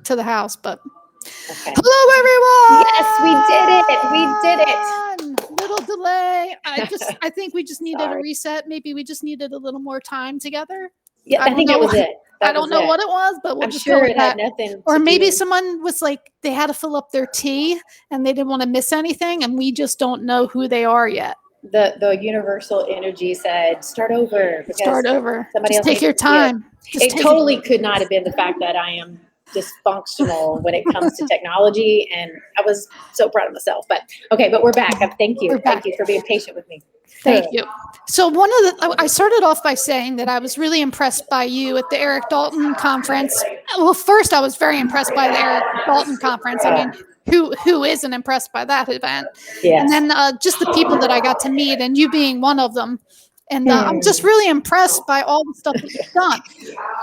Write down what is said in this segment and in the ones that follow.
to the house, but Okay. hello Yes, we did it. Little delay. I think we just needed a reset. Maybe we just needed a little more time together. Yeah, I think it was it. I don't know what it was, but we'll I'm just sure go with it that. had nothing Or to maybe do. someone was like, they had to fill up their tea and they didn't want to miss anything, and we just don't know who they are yet. The universal energy said, start over. Start over. Somebody just else take your time. It totally could not have been the fact that I am dysfunctional when it comes to technology, and I was so proud of myself. But okay, but we're back. Thank you. Thank you for being patient with me. Thank you. So I started off by saying that I was really impressed by you at the Eric Dalton conference. Well, first I was very impressed by the Eric Dalton conference. I mean, who isn't impressed by that event? Yes. And then just the people that I got to meet, and you being one of them. And I'm just really impressed by all the stuff that you've done.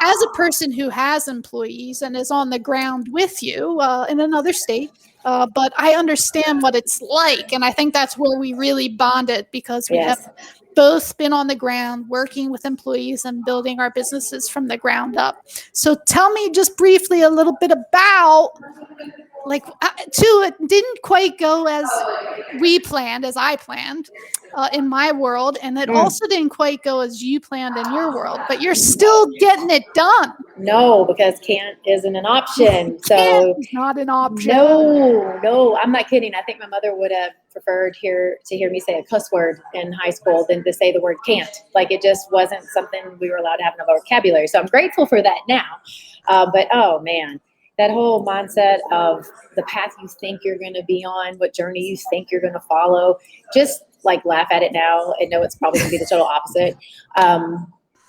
As a person who has employees and is on the ground with you in another state, but I understand what it's like. And I think that's where we really bonded, because we have both been on the ground working with employees and building our businesses from the ground up. So tell me just briefly a little bit about, it didn't quite go as we planned, as I planned in my world. And it also didn't quite go as you planned in your world, but you're still getting it done. No, because can't isn't an option. So it's not an option. No, I'm not kidding. I think my mother would have preferred to hear me say a cuss word in high school than to say the word can't. Like, it just wasn't something we were allowed to have in our vocabulary. So I'm grateful for that now. But oh man, that whole mindset of the path you think you're going to be on, what journey you think you're going to follow, just like laugh at it now and know it's probably going to be the total opposite.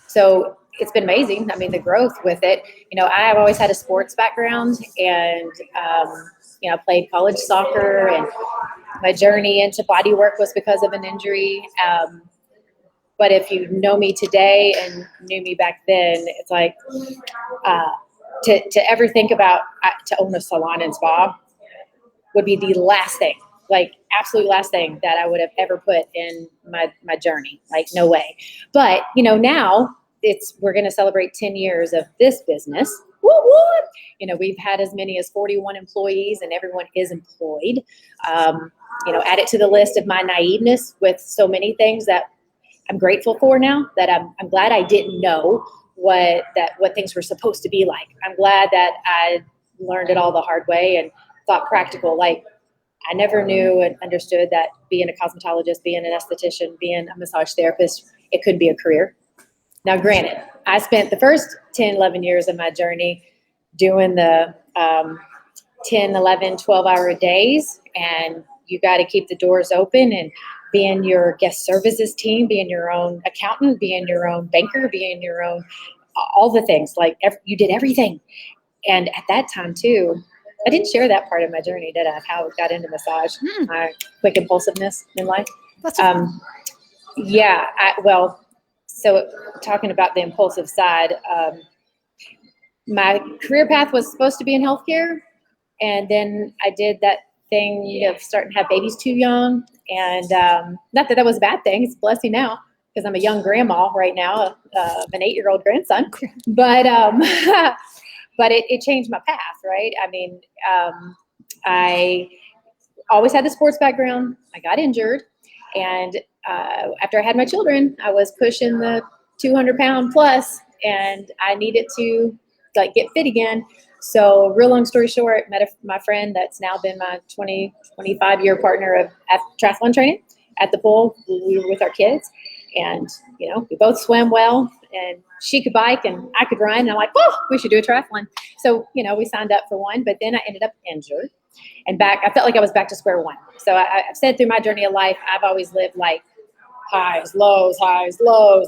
So it's been amazing. I mean, the growth with it. I have always had a sports background, and I played college soccer, and my journey into body work was because of an injury. But if you know me today and knew me back then, it's like to ever think about to own a salon and spa would be the last thing, like absolute last thing that I would have ever put in my journey. Like, no way. But now we're going to celebrate 10 years of this business. Woo-woo! We've had as many as 41 employees, and everyone is employed. Add it to the list of my naiveness with so many things that I'm grateful for now, that I'm glad I didn't know what things were supposed to be like. I'm glad that I learned it all the hard way and thought practical. Like, I never knew and understood that being a cosmetologist, being an esthetician, being a massage therapist, it could be a career. Now, granted, I spent the first 10, 11 years of my journey doing the 10, 11, 12-hour days, and you got to keep the doors open and being your guest services team, being your own accountant, being your own banker, being your own, all the things. Like, you did everything. And at that time, too, I didn't share that part of my journey, did I? How I got into massage, my quick impulsiveness in life. So talking about the impulsive side, my career path was supposed to be in healthcare. And then I did that thing of starting to have babies too young. And not that was a bad thing. It's a blessing now, because I'm a young grandma right now of an 8-year-old grandson. But but it changed my path, right? I mean, I always had the sports background. I got injured. And after I had my children, I was pushing the 200-pound plus, and I needed to get fit again. So, real long story short, met my friend that's now been my 25-year partner of triathlon training at the pool. We were with our kids, and we both swim well, and she could bike and I could run. And I'm like, we should do a triathlon. So, we signed up for one, but then I ended up injured. And I felt like I was back to square one. So I've said through my journey of life, I've always lived like highs, lows,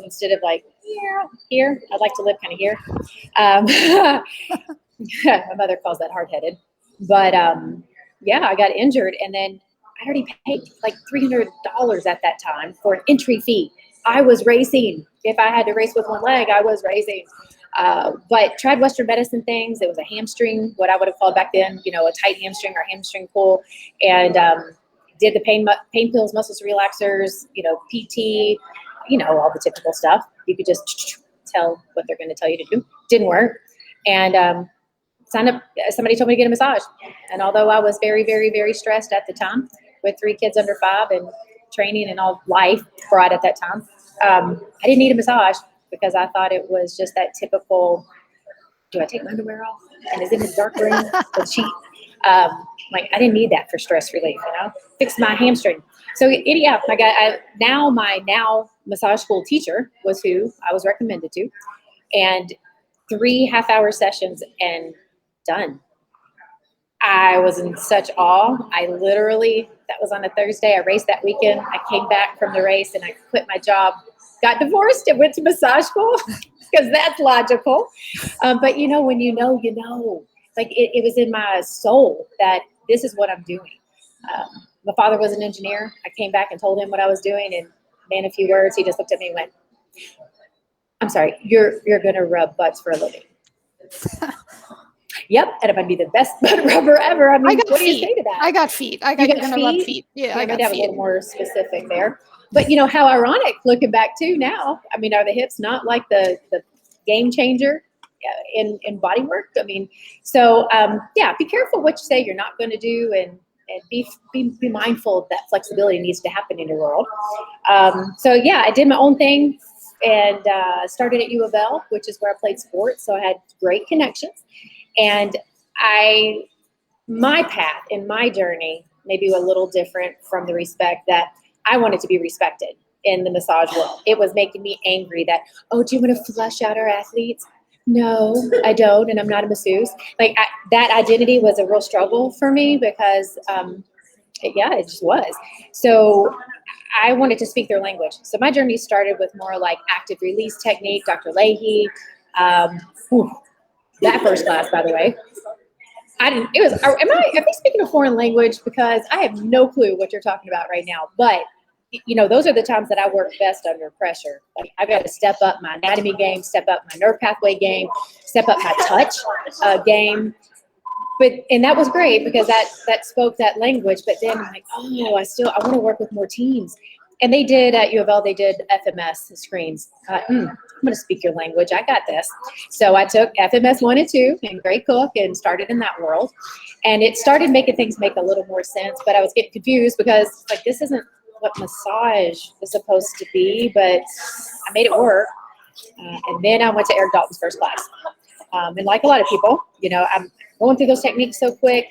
instead of like, here. I'd like to live kind of here. My mother calls that hard-headed. But I got injured, and then I already paid like $300 at that time for an entry fee. I was racing. If I had to race with one leg, I was racing. But tried Western medicine things. It was a hamstring, what I would have called back then, a tight hamstring or hamstring pull. And did the pain pills, muscle relaxers, PT, all the typical stuff. You could just tell what they're going to tell you to do. Didn't work. And signed up. Somebody told me to get a massage. And although I was very, very, very stressed at the time with 3 kids under 5 and training and all life brought at that time, I didn't need a massage because I thought it was just that typical, do I take my underwear off? And is it in the dark room? The cheat. Like I didn't need that for stress relief, fix my hamstring. So yeah, my massage school teacher was who I was recommended to, and 3 half-hour sessions and done. I was in such awe. That was on a Thursday. I raced that weekend. I came back from the race and I quit my job, got divorced and went to massage school because that's logical. But when you know, like it was in my soul that this is what I'm doing. My father was an engineer. I came back and told him what I was doing, and man, a few words, he just looked at me and went, I'm sorry, you're going to rub butts for a living. Yep. And it might be the best butt rubber ever. I mean, what do you say to that? I got feet. I got feet? rub feet. Yeah, I got feet. A little more specific there. But how ironic looking back too now. I mean, are the hips not like the game changer in body work? I mean, so be careful what you say you're not going to do, and be mindful that flexibility needs to happen in your world. I did my own thing and started at U of L, which is where I played sports. So I had great connections, and my path in my journey maybe a little different from the respect that I wanted to be respected in the massage world. It was making me angry that, do you want to flush out our athletes? No, I don't, and I'm not a masseuse. Like that identity was a real struggle for me because, it just was. So I wanted to speak their language. So my journey started with more like active release technique, Dr. Leahy. That first class, by the way, am I speaking a foreign language? Because I have no clue what you're talking about right now, but those are the times that I work best under pressure. Like I've got to step up my anatomy game, step up my nerve pathway game, step up my touch game. And that was great because that spoke that language. But then I'm like, I want to work with more teams. And they did at U of L, they did FMS screens. I'm going to speak your language. I got this. So I took FMS 1 and 2 and Gray Cook and started in that world. And it started making things make a little more sense. But I was getting confused because this isn't what massage is supposed to be, but I made it work. And then I went to Eric Dalton's first class. And like a lot of people, I'm going through those techniques so quick.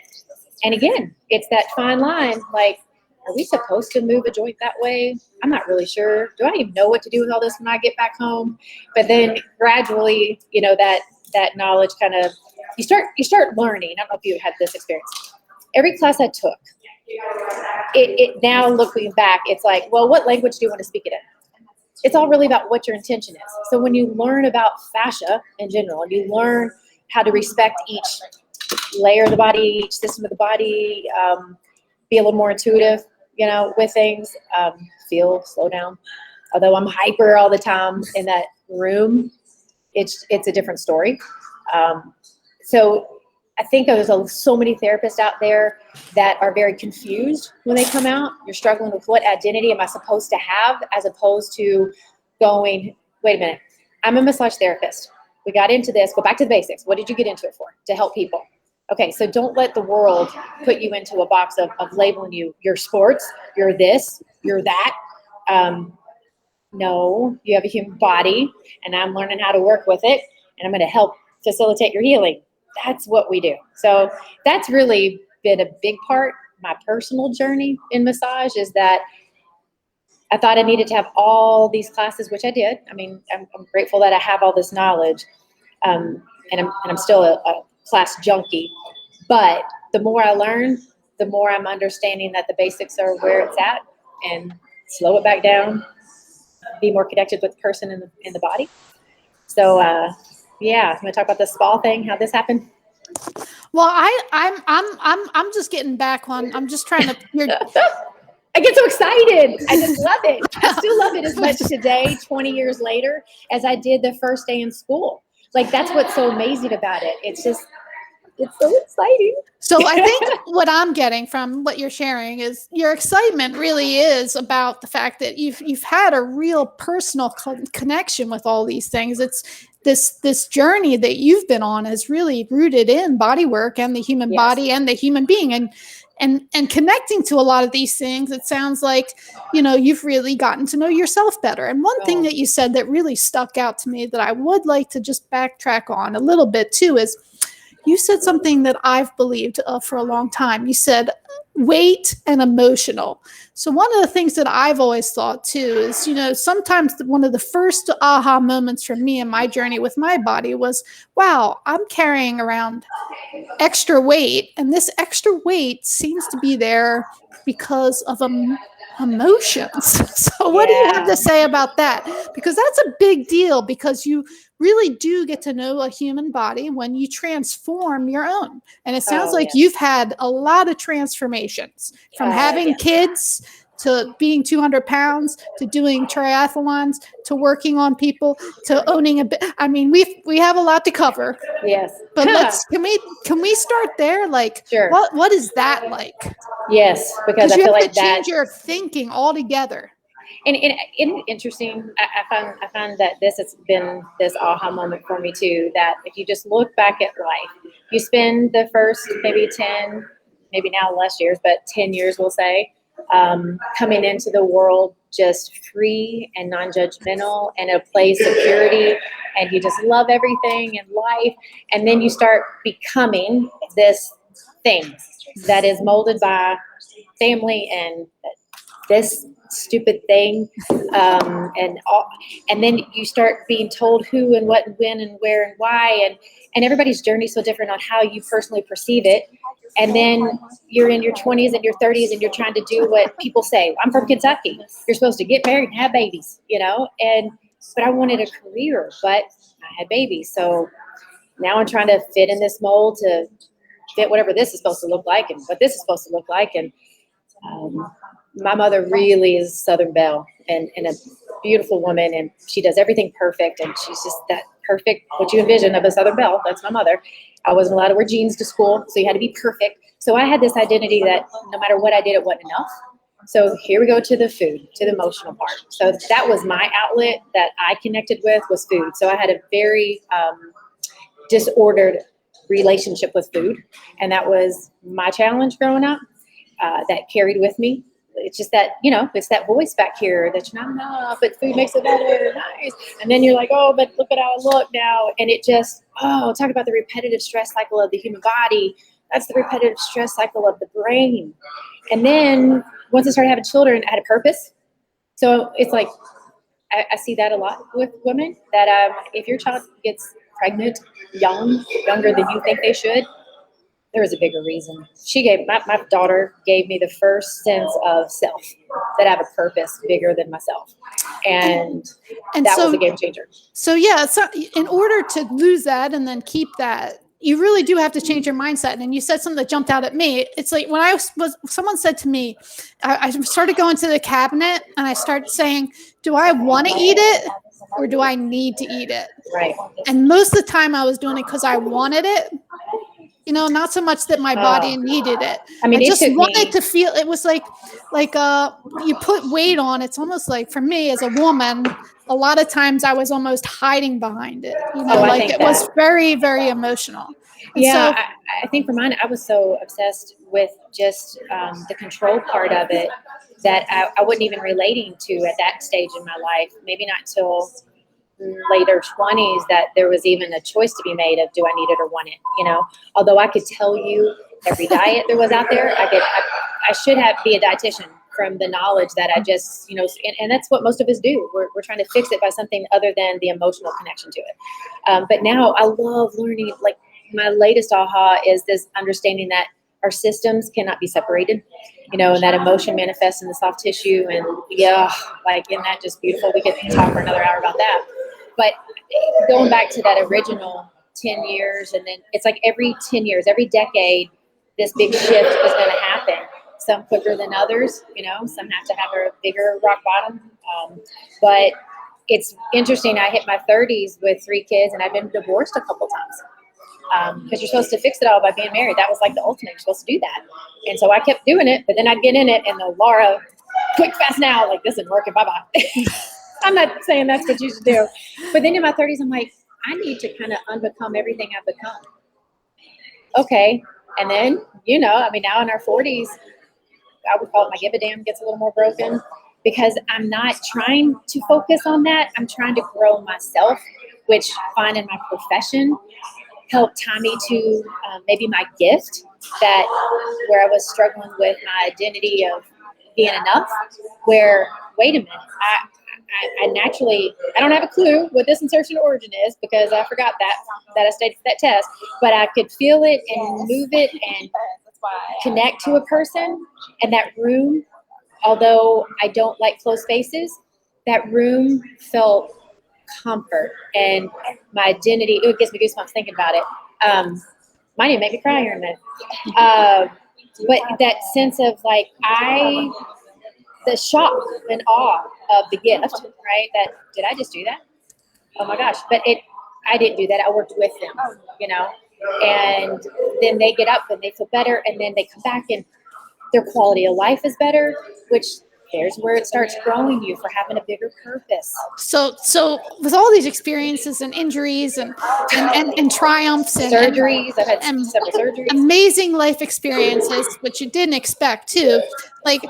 And again, it's that fine line. Like, are we supposed to move a joint that way? I'm not really sure. Do I even know what to do with all this when I get back home? But then gradually, that knowledge kind of, you start learning. I don't know if you had this experience. Every class I took, it now looking back, it's like, well, what language do you want to speak it in? It's all really about what your intention is. So when you learn about fascia in general, and you learn how to respect each layer of the body, each system of the body, be a little more intuitive, with things, slow down. Although I'm hyper all the time in that room, it's a different story. So I think there's so many therapists out there that are very confused when they come out. You're struggling with what identity am I supposed to have, as opposed to going, wait a minute, I'm a massage therapist. We got into this, go back to the basics. What did you get into it for? To help people. Okay, so don't let the world put you into a box of labeling you. You're sports, you're this, you're that. No, you have a human body, and I'm learning how to work with it, and I'm going to help facilitate your healing. That's what we do. So that's really been a big part. My personal journey in massage is that I thought I needed to have all these classes, which I did. I mean, I'm grateful that I have all this knowledge, and I'm still a class junkie. But the more I learn, the more I'm understanding that the basics are where it's at, and slow it back down, be more connected with the person in the body. So I'm going to talk about the spa thing, how this happened. Well, I'm just getting back on. I'm just trying to. I get so excited. I just love it. I still love it as much today, 20 years later, as I did the first day in school. Like, that's what's so amazing about it. It's so exciting. So I think what I'm getting from what you're sharing is your excitement really is about the fact that you've had a real personal connection with all these things. this journey that you've been on is really rooted in body work and the human Yes. body and the human being, and connecting to a lot of these things. It sounds like, you've really gotten to know yourself better. And one thing Oh. that you said that really stuck out to me that I would like to just backtrack on a little bit too is you said something that I've believed for a long time. You said weight and emotional. So one of the things that I've always thought too is, sometimes one of the first aha moments for me in my journey with my body was, wow, I'm carrying around extra weight, and this extra weight seems to be there because of emotions. So what do you have Yeah. to say about that? Because that's a big deal, because you really do get to know a human body when you transform your own. And it sounds Oh, like yes. you've had a lot of transformations from having Yes. kids to being 200 pounds, to doing triathlons, to working on people, to owning a bit. I mean, we have a lot to cover, Yes. but can we start there? Like, Sure. what is that like? Yes, because Because I you feel have like to that. change your thinking altogether. And isn't it interesting? I find that this has been this aha moment for me too. That if you just look back at life, you spend the first maybe 10, maybe now less years, but 10 years, we'll say, coming into the world just free and non-judgmental and a place of purity, and you just love everything in life, and then you start becoming this thing that is molded by family and this stupid thing, and then you start being told who and what and when and where and why, and everybody's journey is so different on how you personally perceive it. And then you're in your 20s and your 30s and you're trying to do what people say. I'm from Kentucky. You're supposed to get married and have babies, but I wanted a career, but I had babies. So now I'm trying to fit in this mold to fit whatever this is supposed to look like and what this is supposed to look like. And my mother really is Southern Belle and a beautiful woman, and she does everything perfect, and she's just that perfect, what you envision of a Southern Belle. That's my mother. I wasn't allowed to wear jeans to school, so you had to be perfect. So I had this identity that no matter what I did, it wasn't enough. So here we go to the food, to the emotional part. So that was my outlet that I connected with, was food. So I had a very disordered relationship with food, and that was my challenge growing up. That carried with me. It's just that, it's that voice back here that you're not enough, but food makes it better. Nice. And then you're like, oh, but look at how I look now. And it just, talk about the repetitive stress cycle of the human body. That's the repetitive stress cycle of the brain. And then once I started having children, I had a purpose. So it's like, I see that a lot with women, that if your child gets pregnant younger than you think they should, there was a bigger reason. My daughter gave me the first sense of self, that I have a purpose bigger than myself. And that was a game changer. So in order to lose that and then keep that, you really do have to change your mindset. And you said something that jumped out at me. It's like when someone said to me, I started going to the cabinet and I started saying, do I want to eat it or do I need to eat it? Right. And most of the time I was doing it because I wanted it. Not so much that my body needed it. I just wanted to feel. It was like you put weight on. It's almost like, for me as a woman, a lot of times I was almost hiding behind it. It was very, very emotional. And so, I think for mine, I was so obsessed with just the control part of it that I wasn't even relating to at that stage in my life. Maybe not till later 20s that there was even a choice to be made of, do I need it or want it? Although I could tell you every diet there was out there, I should be a dietitian from the knowledge that I just, and that's what most of us do. We're trying to fix it by something other than the emotional connection to it. But now I love learning. Like, my latest aha is this understanding that our systems cannot be separated, and that emotion manifests in the soft tissue. And isn't that just beautiful? We could talk for another hour about that. But going back to that original 10 years, and then it's like every 10 years, every decade, this big shift is going to happen. Some quicker than others, some have to have a bigger rock bottom. But it's interesting. I hit my 30s with 3 kids, and I've been divorced a couple times. Because you're supposed to fix it all by being married. That was like the ultimate. You're supposed to do that. And so I kept doing it, but then I'd get in it, and the Laura, quick, fast now, like, this isn't working, bye-bye. I'm not saying that's what you should do. But then in my 30s, I'm like, I need to kind of unbecome everything I've become. Okay. And then, I mean, now in our 40s, I would call it my give a damn gets a little more broken because I'm not trying to focus on that. I'm trying to grow myself, which finding my profession helped tie me to maybe my gift that where I was struggling with my identity of being enough, where, wait a minute, I naturally, I don't have a clue what this insertion origin is because I forgot that I studied that test, but I could feel it and move it and connect to a person. And that room, although I don't like closed spaces, that room felt comfort and my identity. It gives me goosebumps thinking about it. Might even make me cry here in a minute. But that sense of like, the shock and awe of the gift, right? That, did I just do that? Oh my gosh. But I didn't do that. I worked with them, and then they get up and they feel better. And then they come back and their quality of life is better, which there's where it starts growing you for having a bigger purpose. So with all these experiences and injuries and triumphs and surgeries, I've had several surgeries, amazing life experiences, which you didn't expect too. Like,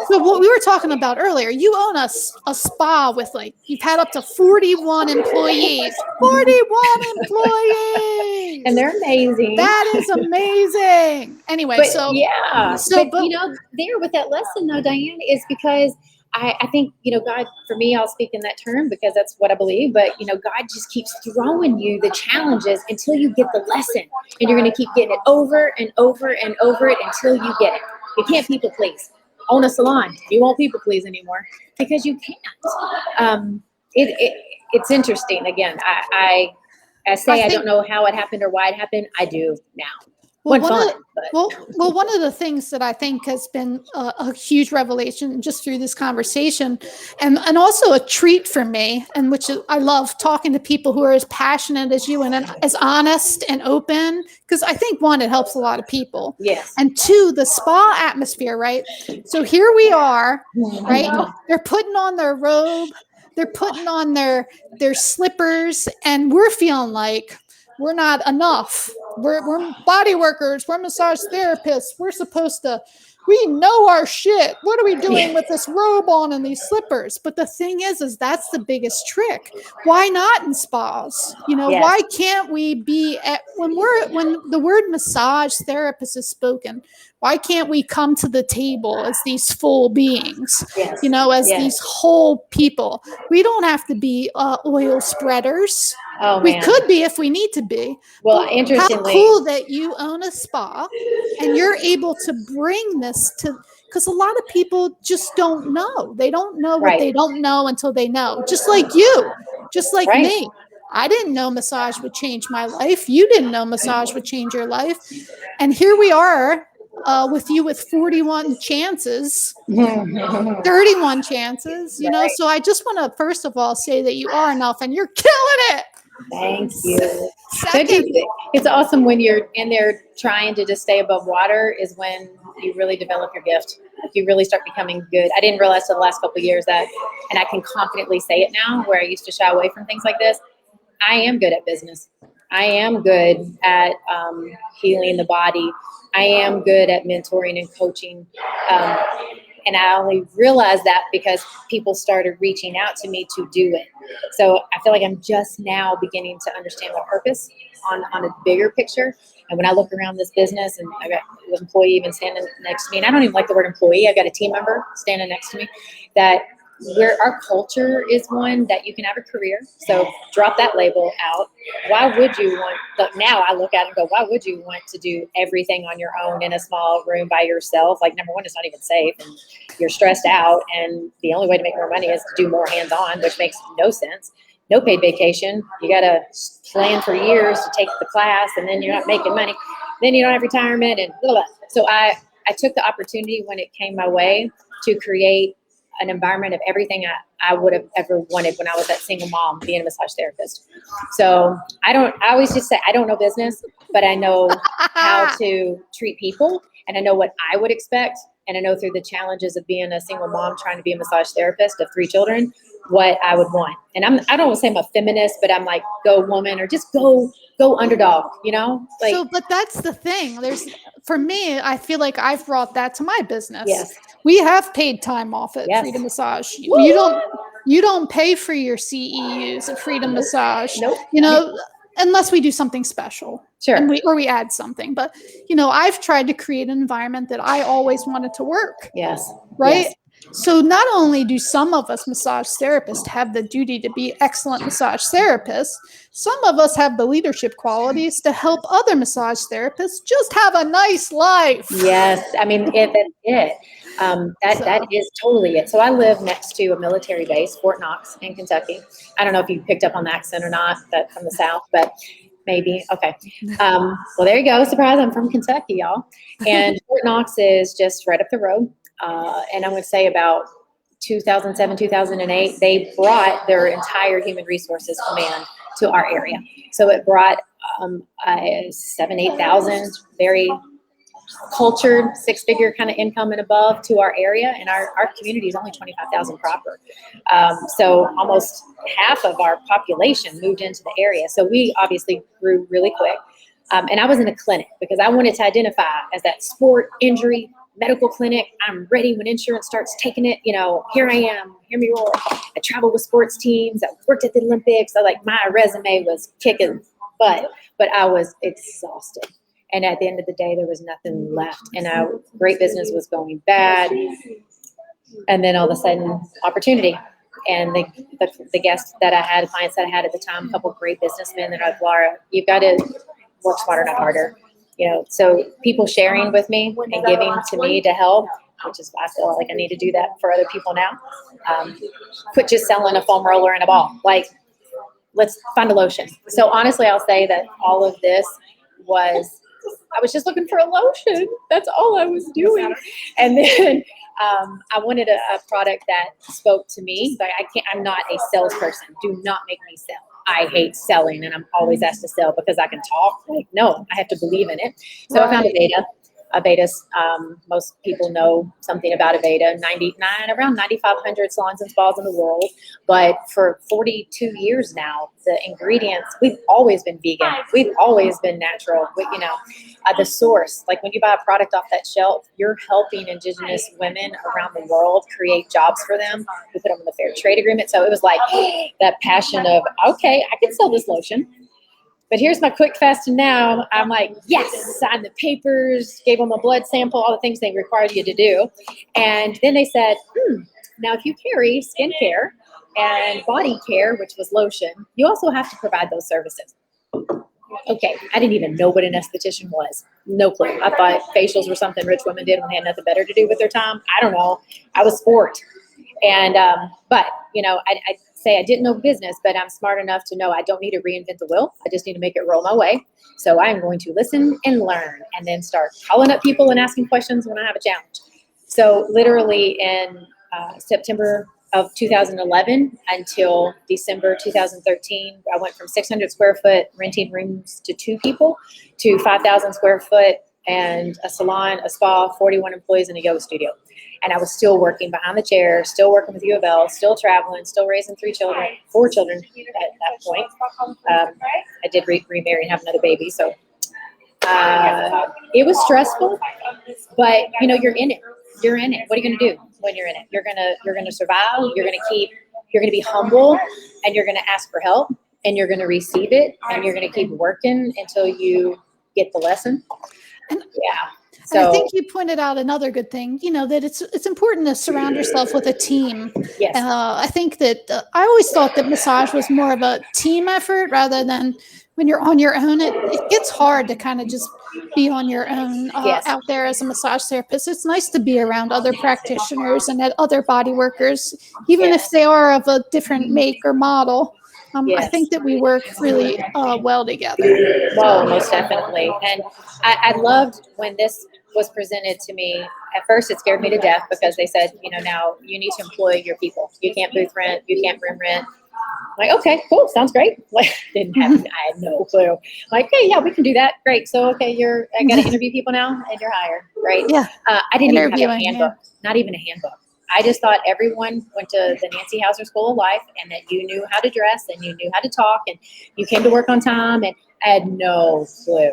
so what we were talking about earlier, you own a spa with you've had up to 41 employees. 41 employees! And they're amazing. That is amazing. Anyway, but, so there with that lesson though, Diane, is because I think, God, for me, I'll speak in that term because that's what I believe, but, God just keeps throwing you the challenges until you get the lesson, and you're going to keep getting it over and over and over it until you get it. You can't people please. Own a salon, you won't people please anymore because you can't. It's interesting. Again, I don't know how it happened or why it happened. I do now. One of the things that I think has been a huge revelation just through this conversation, and also a treat for me, and which I love talking to people who are as passionate as you and as honest and open, because I think one, it helps a lot of people. Yes. And two, the spa atmosphere, right? So here we are, right? They're putting on their robe, they're putting on their slippers, and we're feeling like we're not enough. We're body workers. We're massage therapists. We know our shit. What are we doing with this robe on and these slippers? But the thing is that's the biggest trick. Why not in spas? Yes. Why can't we be when the word massage therapist is spoken? Why can't we come to the table as these full beings? Yes. These whole people. We don't have to be oil spreaders. Oh, we man. could be if we need to be. Well, interestingly, how cool that you own a spa and you're able to bring this to, because a lot of people just don't know. They don't know what they don't know until they know. Just like you, just like me. I didn't know massage would change my life. You didn't know massage would change your life. And here we are with you with 41 chances, 31 chances, So I just want to, first of all, say that you are enough and you're killing it. Thank you. It's awesome when you're in there trying to just stay above water is when you really develop your gift. You really start becoming good. I didn't realize till the last couple of years that, and I can confidently say it now, where I used to shy away from things like this. I am good at business. I am good at healing the body. I am good at mentoring and coaching. And I only realized that because people started reaching out to me to do it. So I feel like I'm just now beginning to understand my purpose on a bigger picture. And when I look around this business, and I got an employee even standing next to me, and I don't even like the word employee, I got a team member standing next to me, that where our culture is one that you can have a career. So drop that label out. Why would you want, now I look at it and go, why would you want to do everything on your own in a small room by yourself? Like, number one, it's not even safe and you're stressed out. And the only way to make more money is to do more hands-on, which makes no sense. No paid vacation. You got to plan for years to take the class, and then you're not making money. Then you don't have retirement and blah, blah. So I took the opportunity when it came my way to create an environment of everything I would have ever wanted when I was that single mom being a massage therapist. So I always just say, I don't know business, but I know how to treat people, and I know what I would expect. And I know through the challenges of being a single mom trying to be a massage therapist of 3 children, what I would want. And I don't want to say I'm a feminist, but I'm like, go woman, or just go underdog, you know? Like, So, but that's the thing. For me, I feel like I've brought that to my business. yes. We have paid time off at Yes. Freedom Massage. Woo! You don't pay for your CEUs at Freedom Massage. Nope. You know, unless we do something special. Sure. And we add something. But you know, I've tried to create an environment that I always wanted to work. Yes. Right? Yes. So not only do some of us massage therapists have the duty to be excellent massage therapists, some of us have the leadership qualities to help other massage therapists just have a nice life. Yes. I mean, that's it. That is totally it. So I live next to a military base, Fort Knox in Kentucky. I don't know if you picked up on the accent or not, but from the South, but maybe. Okay. Well, there you go. Surprise. I'm from Kentucky, y'all. And Fort Knox is just right up the road. And I would say about 2007, 2008, they brought their entire human resources command to our area. So it brought 8,000 very cultured, six-figure kind of income and above to our area, and our community is only 25,000 proper. So almost half of our population moved into the area. So we obviously grew really quick. And I was in a clinic because I wanted to identify as that sport injury medical clinic. I'm ready when insurance starts taking it. You know, here I am, hear me roar. I traveled with sports teams. I worked at the Olympics. So like my resume was kicking butt, but I was exhausted. And at the end of the day, there was nothing left. And our great business was going bad. And then all of a sudden, opportunity. And the guests that I had, clients that I had at the time, a couple of great businessmen that are like, Laura, you've got to work smarter, not harder. You know, so people sharing with me and giving to me to help, which is why I feel like I need to do that for other people now. Quit just selling a foam roller and a ball. Like, let's find a lotion. So honestly, I'll say that all of this I was just looking for a lotion. That's all I was doing. And then I wanted a product that spoke to me. But I'm not a salesperson. Do not make me sell. I hate selling, and I'm always asked to sell because I can talk. Like, no, I have to believe in it. So I found Aveda. Aveda's, most people know something about Aveda. Around 9,500 salons and spas in the world. But for 42 years now, the ingredients, we've always been vegan. We've always been natural. The source, like when you buy a product off that shelf, you're helping indigenous women around the world create jobs for them. We put them in the fair trade agreement. So it was like that passion of, okay, I can sell this lotion. But here's my quick, fast, and now. I'm like, yes, signed the papers, gave them a blood sample, all the things they required you to do. And then they said, now if you carry skincare and body care, which was lotion, you also have to provide those services. Okay, I didn't even know what an esthetician was. No clue. I thought facials were something rich women did when they had nothing better to do with their time. I don't know. I was sport. And, but, I say I didn't know business, but I'm smart enough to know I don't need to reinvent the wheel. I just need to make it roll my way. So I'm going to listen and learn and then start calling up people and asking questions when I have a challenge. So literally in September of 2011 until December 2013, I went from 600 square foot renting rooms to 2 people to 5,000 square foot and a salon, a spa, 41 employees, and a yoga studio. And I was still working behind the chair, still working with U of L, still traveling, still raising 4 children at that point. I did remarry and have another baby. So it was stressful, but you're in it. You're in it. What are you going to do when you're in it? You're going to survive. You're going to be humble, and you're going to ask for help, and you're going to receive it, and you're going to keep working until you get the lesson. Yeah. So and I think you pointed out another good thing, that it's important to surround yourself with a team. Yes. I think that I always thought that massage was more of a team effort rather than when you're on your own. It gets hard to kind of just be on your own out there as a massage therapist. It's nice to be around other practitioners and other body workers, even if they are of a different make or model. I think that we work really well together. Well, most definitely. And I loved when this was presented to me. At first, it scared me to death because they said, now you need to employ your people. You can't booth rent. You can't room rent. I'm like, okay, cool. Sounds great. Like, I had no clue. Like, hey, yeah, we can do that. Great. So, okay, I got to interview people now and you're hired, right? Yeah. I didn't even have a handbook. Not even a handbook. I just thought everyone went to the Nancy Hauser School of Life and that you knew how to dress and you knew how to talk and you came to work on time, and I had no clue.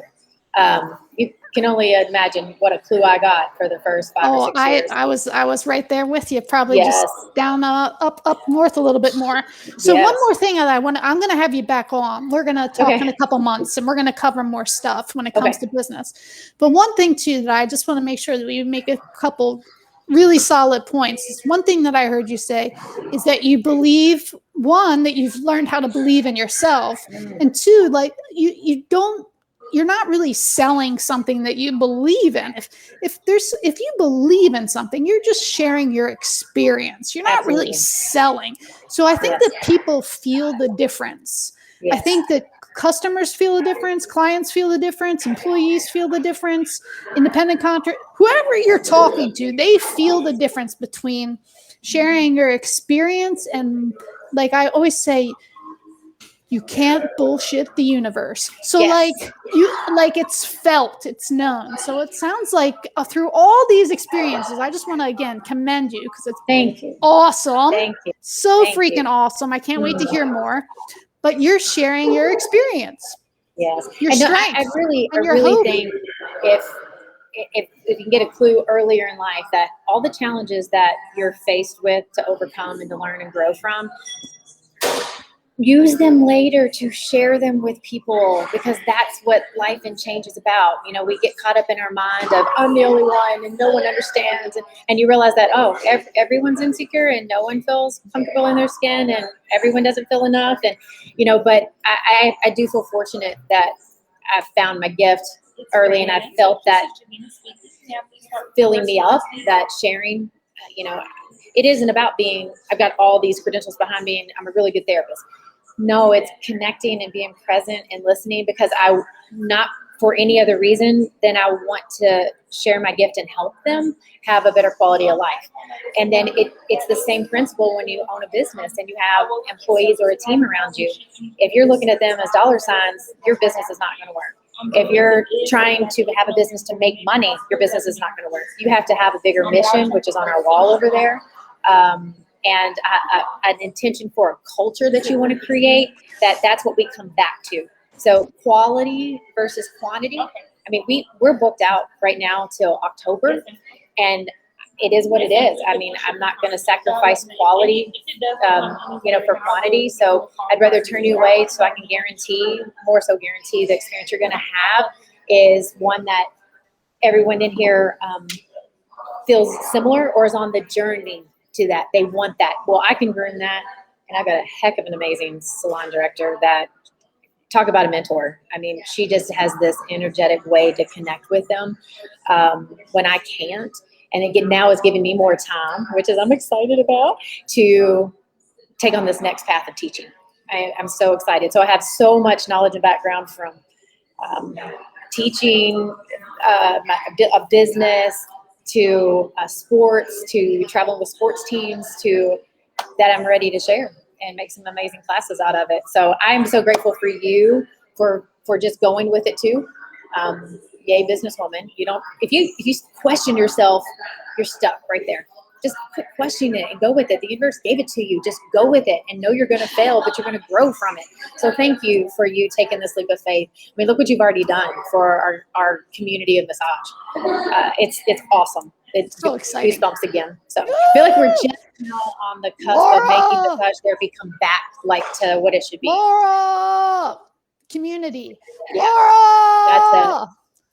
You can only imagine what a clue I got for the first 5 or 6 years. I was right there with you, probably Yes. just down up north a little bit more. So Yes. one more thing that I'm going to have you back on. We're going to talk Okay. in a couple months, and we're going to cover more stuff when it comes Okay. to business. But one thing too that I just want to make sure that we make a couple really solid points is one thing that I heard you say is that you believe, one, that you've learned how to believe in yourself, and two, like you're not really selling something that you believe in. If you believe in something, you're just sharing your experience. You're not really Absolutely. selling. So I think Yes. that people feel the difference. I Yes. think that customers feel the difference, clients feel the difference, employees feel the difference, independent contractor, whoever you're talking to, they feel the difference between sharing your experience and, like I always say, you can't bullshit the universe. So Yes. like it's felt, it's known. So it sounds like through all these experiences, I just want to again commend you because it's Thank you. awesome. Thank you. So Thank freaking you. awesome. I can't wait to hear more. But you're sharing your experience, Yes. your I know, strengths, I really and your really hope. think if you can get a clue earlier in life that all the challenges that you're faced with to overcome and to learn and grow from, use them later to share them with people, because that's what life and change is about. You know, we get caught up in our mind of I'm the only one and no one understands, and you realize that everyone's insecure and no one feels comfortable in their skin and everyone doesn't feel enough, and but I do feel fortunate that I've found my gift early, and I felt that filling me up, that sharing. It isn't about I've got all these credentials behind me and I'm a really good therapist. No, it's connecting and being present and listening, because not for any other reason than I want to share my gift and help them have a better quality of life. And then it's the same principle when you own a business and you have employees or a team around you. If you're looking at them as dollar signs, your business is not going to work. If you're trying to have a business to make money, your business is not going to work. You have to have a bigger mission, which is on our wall over there. And an intention for a culture that you want to create, that's what we come back to. So quality versus quantity. I mean, we're booked out right now till October, and it is what it is. I mean, I'm not going to sacrifice quality, for quantity. So I'd rather turn you away so I can guarantee the experience you're going to have is one that everyone in here feels similar or is on the journey to that. They want that. Well, I can groom that, and I've got a heck of an amazing salon director that, talk about a mentor. I mean, she just has this energetic way to connect with them when I can't. And again, now it's giving me more time, which is I'm excited about, to take on this next path of teaching. I'm so excited. So I have so much knowledge and background from teaching a business, to sports, to traveling with sports teams, to that I'm ready to share and make some amazing classes out of it. So I'm so grateful for you for just going with it too. Yay, businesswoman. If you question yourself, you're stuck right there. Just quit questioning it and go with it. The universe gave it to you. Just go with it and know you're going to fail, but you're going to grow from it. So thank you for you taking this leap of faith. I mean, look what you've already done for our community of massage. It's awesome. It's so exciting. Goosebumps again. So I feel like we're just now on the cusp of making massage therapy come back to what it should be. Laura, community. Yeah, Laura, that's it.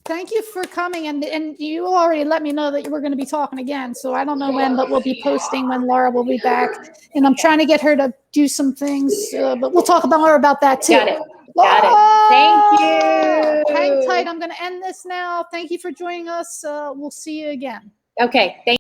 Thank you for coming, and you already let me know that you were going to be talking again. So I don't know when, but we'll be posting when Laura will be back. And I'm trying to get her to do some things, but we'll talk more about that too. Got it. Laura, Got it. Thank you. Hang tight. I'm going to end this now. Thank you for joining us. We'll see you again. Okay. Thank